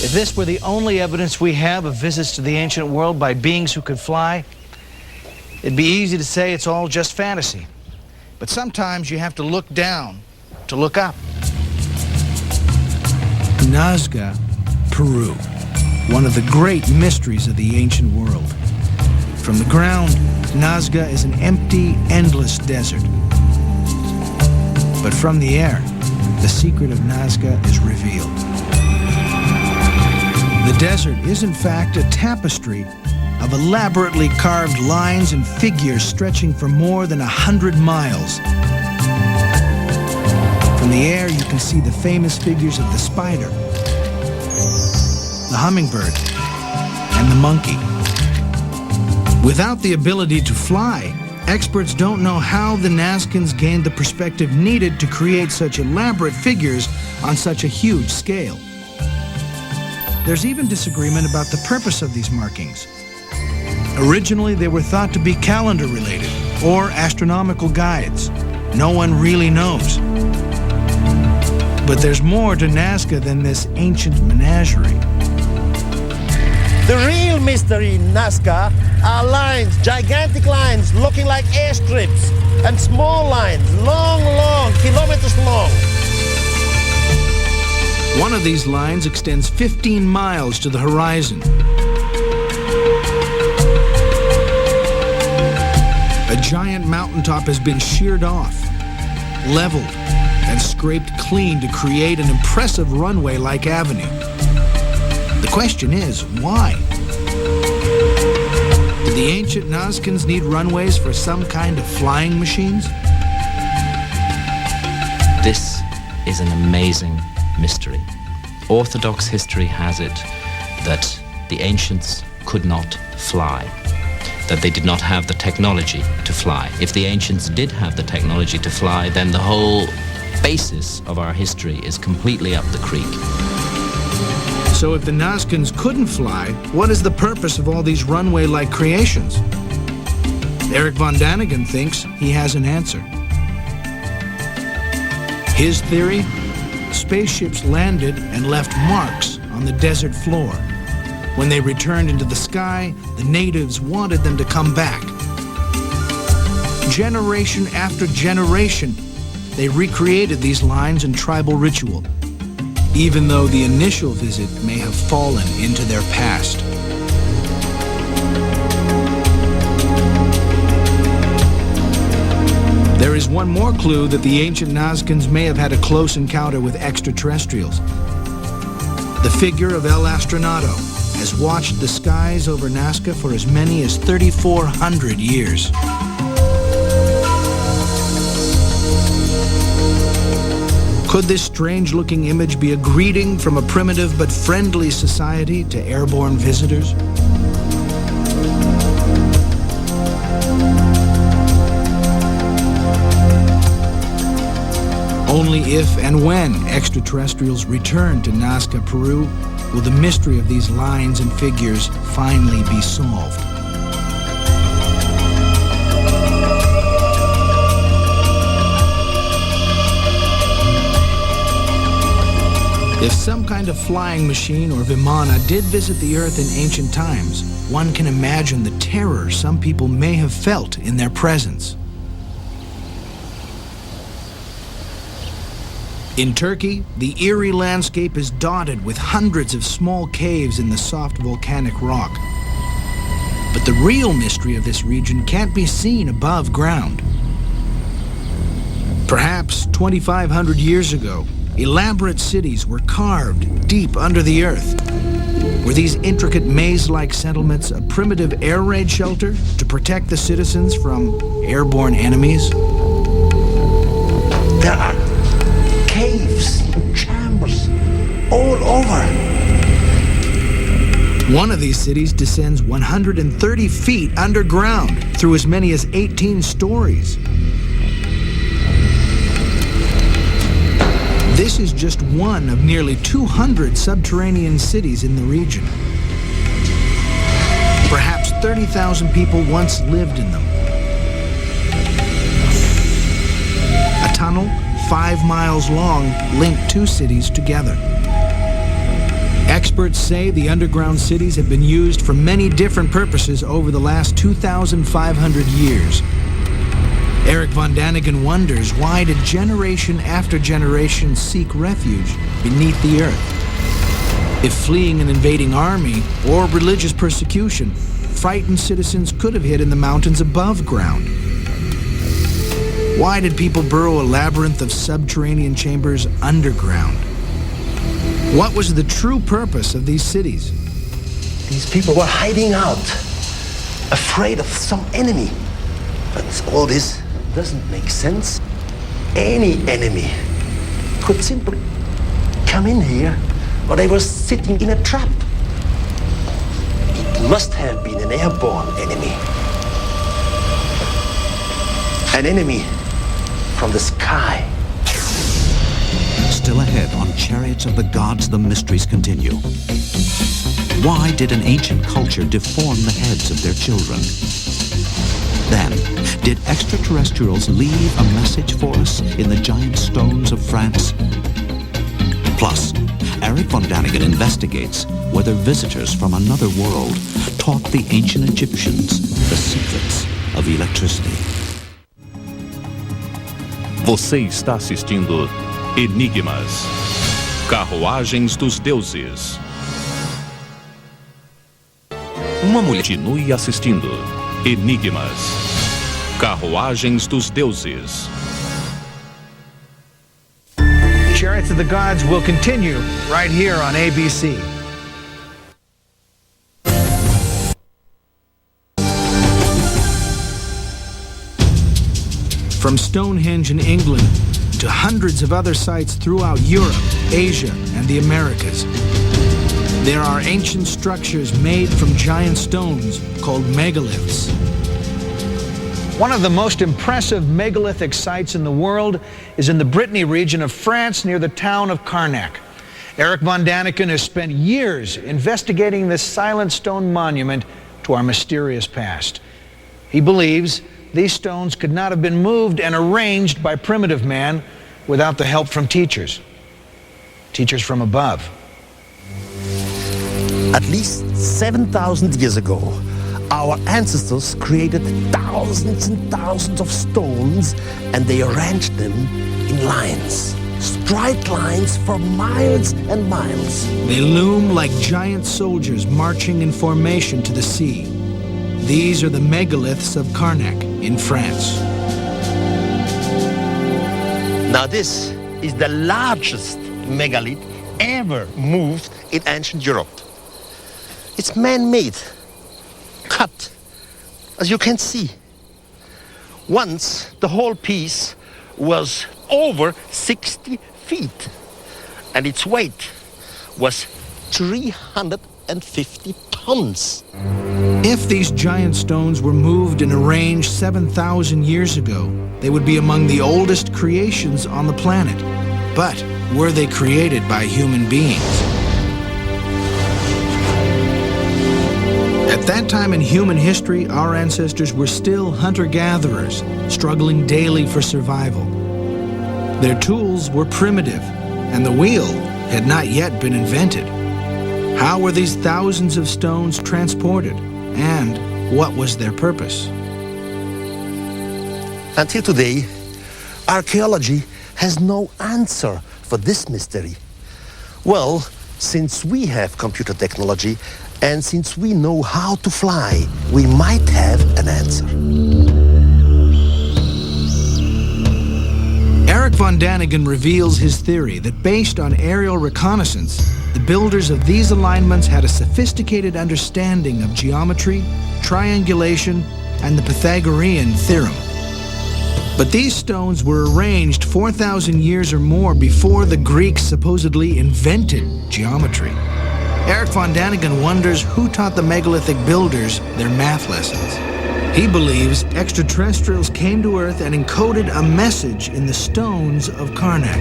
If this were the only evidence we have of visits to the ancient world by beings who could fly, it'd be easy to say it's all just fantasy. But sometimes you have to look down to look up. Nazca, Peru, one of the great mysteries of the ancient world. From the ground, Nazca is an empty, endless desert. But from the air, the secret of Nazca is revealed. The desert is in fact a tapestry of elaborately carved lines and figures stretching for more than 100 miles. From the air, you can see the famous figures of the spider, the hummingbird, and the monkey. Without the ability to fly, experts don't know how the Nazcans gained the perspective needed to create such elaborate figures on such a huge scale. There's even disagreement about the purpose of these markings. Originally, they were thought to be calendar-related or astronomical guides. No one really knows. But there's more to Nazca than this ancient menagerie. The real mystery in Nazca are lines, gigantic lines looking like airstrips, and small lines, long, kilometers long. One of these lines extends 15 miles to the horizon. A giant mountaintop has been sheared off, leveled, and scraped clean to create an impressive runway-like avenue. The question is, why? Did the ancient Nazcans need runways for some kind of flying machines? This is an amazing mystery. Orthodox history has it that the ancients could not fly, that they did not have the technology to fly. If the ancients did have the technology to fly, then the whole basis of our history is completely up the creek. So if the Nazcans couldn't fly, what is the purpose of all these runway-like creations? Erich Von Daniken thinks he has an answer. His theory? Spaceships landed and left marks on the desert floor. When they returned into the sky, the natives wanted them to come back. Generation after generation, they recreated these lines in tribal ritual, even though the initial visit may have fallen into their past. There is one more clue that the ancient Nazcans may have had a close encounter with extraterrestrials. The figure of El Astronato has watched the skies over Nazca for as many as 3,400 years. Could this strange-looking image be a greeting from a primitive but friendly society to airborne visitors? Only if and when extraterrestrials return to Nazca, Peru, will the mystery of these lines and figures finally be solved. If some kind of flying machine or Vimana did visit the Earth in ancient times, one can imagine the terror some people may have felt in their presence. In Turkey, the eerie landscape is dotted with hundreds of small caves in the soft volcanic rock. But the real mystery of this region can't be seen above ground. Perhaps 2,500 years ago, elaborate cities were carved deep under the earth. Were these intricate maze-like settlements a primitive air raid shelter to protect the citizens from airborne enemies? There are caves and chambers all over. One of these cities descends 130 feet underground through as many as 18 stories. This is just one of nearly 200 subterranean cities in the region. Perhaps 30,000 people once lived in them. A tunnel 5 miles long linked two cities together. Experts Experts say the underground cities have been used for many different purposes over the last 2,500 years. Erich Von Daniken wonders, why did generation after generation seek refuge beneath the earth? If fleeing an invading army or religious persecution, frightened citizens could have hid in the mountains above ground. Why did people burrow a labyrinth of subterranean chambers underground? What was the true purpose of these cities? These people were hiding out, afraid of some enemy. But all this doesn't make sense. Any enemy could simply come in here, or they were sitting in a trap. It must have been an airborne enemy. An enemy from the sky. Still ahead on Chariots of the Gods, the mysteries continue. Why did an ancient culture deform the heads of their children? Then, did extraterrestrials leave a message for us in the giant stones of France? Plus, Erich Von Daniken investigates whether visitors from another world taught the ancient Egyptians the secrets of electricity. Você está assistindo Enigmas, Carruagens dos Deuses. Uma mulher. Continue assistindo Enigmas, Carruagens dos Deuses. Chariots of the Gods will continue right here on ABC. From Stonehenge in England to hundreds of other sites throughout Europe, Asia, and the Americas, there are ancient structures made from giant stones called megaliths. One of the most impressive megalithic sites in the world is in the Brittany region of France near the town of Carnac. Erich Von Daniken has spent years investigating this silent stone monument to our mysterious past. He believes these stones could not have been moved and arranged by primitive man without the help from teachers from above. At least 7,000 years ago, our ancestors created thousands and thousands of stones, and they arranged them in lines, straight lines for miles and miles. They loom like giant soldiers marching in formation to the sea. These are the megaliths of Carnac in France. Now this is the largest megalith ever moved in ancient Europe. It's man-made, cut, as you can see. Once the whole piece was over 60 feet, and its weight was 350 tons. If these giant stones were moved and arranged 7,000 years ago, they would be among the oldest creations on the planet. But were they created by human beings? At that time in human history, our ancestors were still hunter-gatherers, struggling daily for survival. Their tools were primitive, and the wheel had not yet been invented. How were these thousands of stones transported, and what was their purpose? Until today, archaeology has no answer for this mystery. Well, since we have computer technology, and since we know how to fly, we might have an answer. Erich Von Daniken reveals his theory that based on aerial reconnaissance, the builders of these alignments had a sophisticated understanding of geometry, triangulation, and the Pythagorean theorem. But these stones were arranged 4,000 years or more before the Greeks supposedly invented geometry. Erich Von Daniken wonders who taught the megalithic builders their math lessons. He believes extraterrestrials came to Earth and encoded a message in the stones of Carnac.